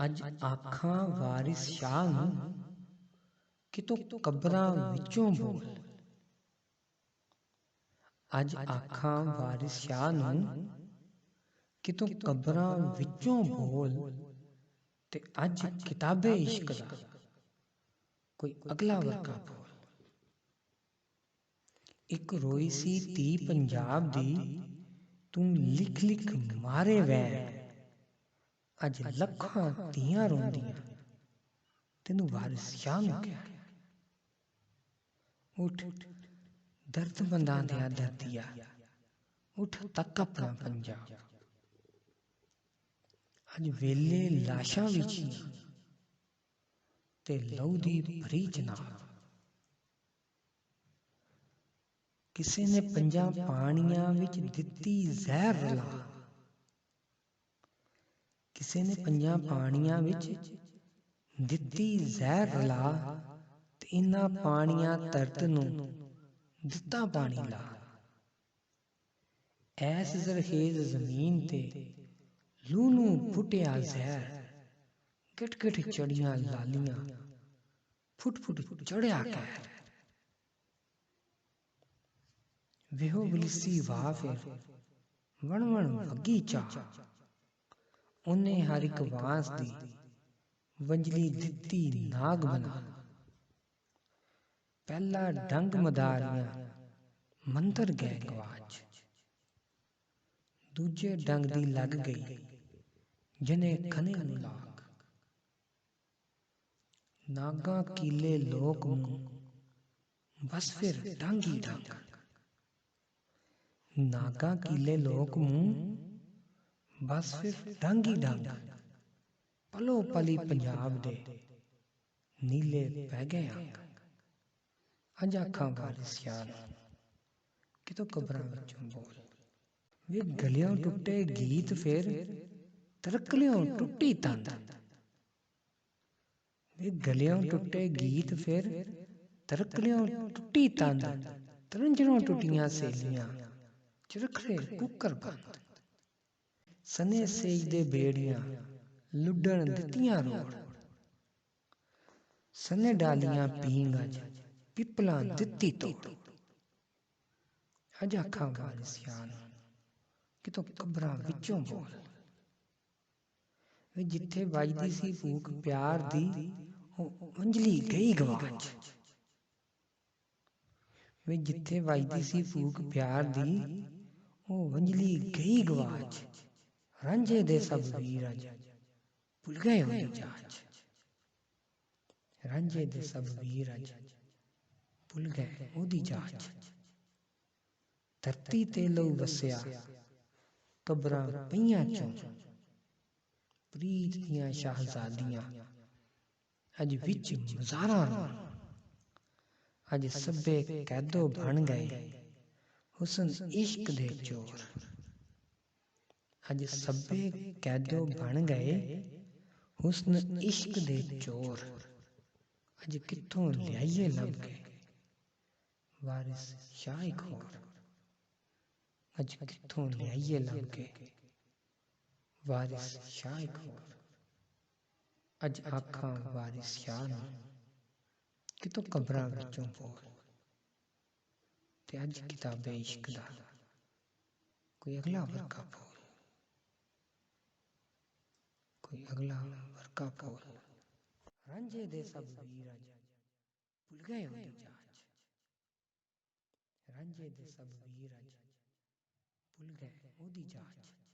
ਅੱਜ ਆਖਾਂ ਵਾਰਿਸ ਸ਼ਾਹ ਨੂੰ ਕਿ ਤੂੰ ਕਬਰਾਂ ਵਿੱਚੋਂ ਬੋਲ। ਅੱਜ ਆਖਾਂ ਵਾਰਿਸ ਸ਼ਾਹ ਨੂੰ ਕਿ ਤੂੰ ਕਬਰਾਂ ਵਿੱਚੋਂ ਬੋਲ, ਤੇ ਅੱਜ ਕਿਤਾਬੇ ਇਸ਼ਕ ਦਾ ਕੋਈ ਅਗਲਾ ਵਰਕਾ ਬੋਲ। ਇੱਕ ਰੋਈ ਸੀ ਧੀ ਪੰਜਾਬ ਦੀ, ਤੂੰ ਲਿਖ ਲਿਖ ਮਾਰੇ ਵੈਣ। ਅੱਜ ਲੱਖਾਂ ਧੀਆਂ ਰੋਂਦੀਆਂ, ਤੈਨੂੰ ਵਾਰਿਸ ਸ਼ਾਹ ਨੂੰ ਕਿਹਾ। ਉੱਠ ਦਰਦਮੰਦਾਂ ਦਿਆ ਦਰਦੀਆ, ਉੱਠ ਤੱਕ ਆਪਣਾ ਪੰਜਾਬ। ਅੱਜ ਵੇਲੇ ਲਾਸ਼ਾਂ ਵਿਛੀਆਂ ਤੇ ਲਹੂ ਦੀ ਭਰੀ ਚਨਾਬ। ਕਿਸੇ ਨੇ ਪੰਜਾਂ ਪਾਣੀਆਂ ਵਿੱਚ ਦਿੱਤੀ ਜ਼ਹਿਰ ਰਲਾ। ਕਿਸੇ ਨੇ ਪੰਜਾਂ ਪਾਣੀਆਂ ਵਿੱਚ ਦਿੱਤੀ ਜ਼ਹਿਰ ਰਲਾ, ਤੇ ਇਨ੍ਹਾਂ ਪਾਣੀਆਂ ਧਰਤ ਨੂੰ ਦਿੱਤਾ ਪਾਣੀ ਲਾ। ਐਸ ਜ਼ਰਖੇਜ਼ ਜ਼ਮੀਨ ਤੇ ਲੂ ਨੂੰ ਫੁੱਟਿਆ ਜ਼ਹਿਰ, ਗਿਟ ਗਿਟ ਚੜੀਆਂ ਲਾਲੀਆਂ, ਫੁੱਟ ਫੁੱਟ ਚੜਿਆ ਕਹਿਰ। ਵੇਹੋ ਬਲਿੱਸੀ ਵਾਹ ਫਿਰ ਵਣ ਵਣ ਵੱਗੀ ਚਾਹ। ਉਹਨੇ ਹਰ ਇੱਕ ਬਾਂਸ ਦੀ ਵੰਝਲੀ ਦਿੱਤੀ ਨਾਗ ਬਣਾ। ਪਹਿਲਾ ਡੰਗ ਮਦਾਰੀਆਂ ਮੰਤਰ ਗਏ ਗਵਾਚ, ਦੂਜੇ ਡੰਗ ਦੀ ਲੱਗ ਗਈ ਜਨੇ ਖਨੇ ਨੂੰ ਲਾਗ। ਨਾਗਾਂ ਕੀਲੇ ਲੋਕ ਮੂੰਹ, ਬਸ ਫਿਰ ਡੰਗ ਹੀ ਡੰਗ। ਨਾਗਾਂ ਕੀਲੇ ਲੋਕ ਮੂੰਹ, ਬਸ ਫਿਰ ਡੰਗ ਹੀ ਡੰਗ। ਪਲੋ ਪਲੀ ਪੰਜਾਬ ਦੇ ਨੀਲੇ ਪੈ ਗਏ ਅੰਗ। ਅੱਜ ਆਖਾਂ ਵਾਰਿਸ ਸ਼ਾਹ ਨੂੰ ਕਿ ਤੂੰ ਕਬਰਾਂ ਵਿੱਚੋਂ ਬੋਲ। ਵੇ ਗਲਿਓਂ ਟੁੱਟੇ ਗੀਤ ਫਿਰ ਤਰਕਲਿਓਂ ਟੁੱਟੀ ਤੰਦ। ਵੇ ਗਲਿਓਂ ਟੁੱਟੇ ਗੀਤ ਫਿਰ ਤਰਕਲਿਓਂ ਟੁੱਟੀ ਤੰਦ। ਤਰੰਜਣੋਂ ਟੁੱਟੀਆਂ ਸੇਲੀਆਂ, ਚਰਖੜੇ ਕੁੱਕਰ ਬੰਦ। ਸਨੇ ਸੇਜ ਦੇ ਬੇੜੀਆਂ ਲੁੱਡਣ ਦਿੱਤੀਆਂ ਰੋੜ। ਸਨੇ ਡਾਲੀਆਂ ਪੀਂਗ ਅੱਜ ਪਿੱਪਲਾਂ ਦਿੱਤੀ ਤੋੜ। ਅੱਜ ਆਖਾਂ ਵਾਰਿਸ ਸ਼ਾਹ ਨੂੰ ਕਿ ਤੂੰ ਕਬਰਾਂ ਵਿੱਚੋਂ ਬੋਲ। ਵੇ ਜਿੱਥੇ ਵੱਜਦੀ ਸੀ ਫੂਕ ਪਿਆਰ ਦੀ, ਉਹ ਵੰਝਲੀ ਗਈ ਗਵਾਚ। ਵੇ ਜਿੱਥੇ ਵੱਜਦੀ ਸੀ ਫੂਕ ਪਿਆਰ ਦੀ, ਉਹ ਵੰਝਲੀ ਗਈ ਗਵਾਚ। ਰਾਂਝੇ ਦੇ ਸਭ ਵੀਰ ਅੱਜ ਭੁੱਲ ਗਏ ਉਹਦੀ ਜਾਚ। ਰਾਂਝੇ ਦੇ ਸਭ ਵੀਰ ਅੱਜ ਭੁੱਲ ਗਏ ਉਹਦੀ ਜਾਚ। ਧਰਤੀ ਤੇ ਲਹੂ ਵਸਿਆ ਕਬਰਾਂ ਪਈਆਂ ਚੋਂ, ਪ੍ਰੀਤ ਦੀਆਂ ਸ਼ਾਹਜ਼ਾਦੀਆਂ ਅੱਜ ਵਿੱਚ ਮਜ਼ਾਰਾਂ ਰੋਣ। ਅੱਜ ਸਭੇ ਕੈਦੋ ਬਣ ਗਏ ਹੁਸਨ ਇਸ਼ਕ ਦੇ ਚੋਰ। ਅੱਜ ਸਭੇ ਕੈਦੋ ਬਣ ਗਏ ਹੁਸਨ ਇਸ਼ਕ ਦੇ ਚੋਰ। ਅੱਜ ਕਿੱਥੋਂ ਲਿਆਈਏ ਲੱਭ ਕੇ ਵਾਰਿਸ ਸ਼ਾਹ ਇੱਕ ਹੋਰ। ਅੱਜ ਕਿੱਥੋਂ ਲਿਆਈਏ ਲੱਭ ਕੇ ਵਾਰਿਸ ਸ਼ਾਹ ਇੱਕ ਹੋਰ। ਅੱਜ ਆਖਾਂ ਵਾਰਿਸ ਸ਼ਾਹ ਨੂੰ ਕਿ ਤੂੰ ਕਬਰਾਂ ਵਿੱਚੋਂ ਬੋਲ, ਤੇ ਅੱਜ ਕਿਤਾਬੇ ਇਸ਼ਕ ਦਾ ਕੋਈ ਅਗਲਾ ਵਰਕਾ ਬੋਲ। ਕੋਈ ਅਗਲਾ ਵਰਕਾ ਬੋਲ। ਰਾਂਝੇ ਦੇ ਸਭ ਵੀਰ ਅੱਜ ਭੁੱਲ ਗਏ ਉਹਦੀ ਜਾਚ। ਰਾਂਝੇ ਦੇ ਸਭ ਵੀਰ ਅੱਜ ਭੁੱਲ ਗਏ ਉਹਦੀ ਜਾਚ।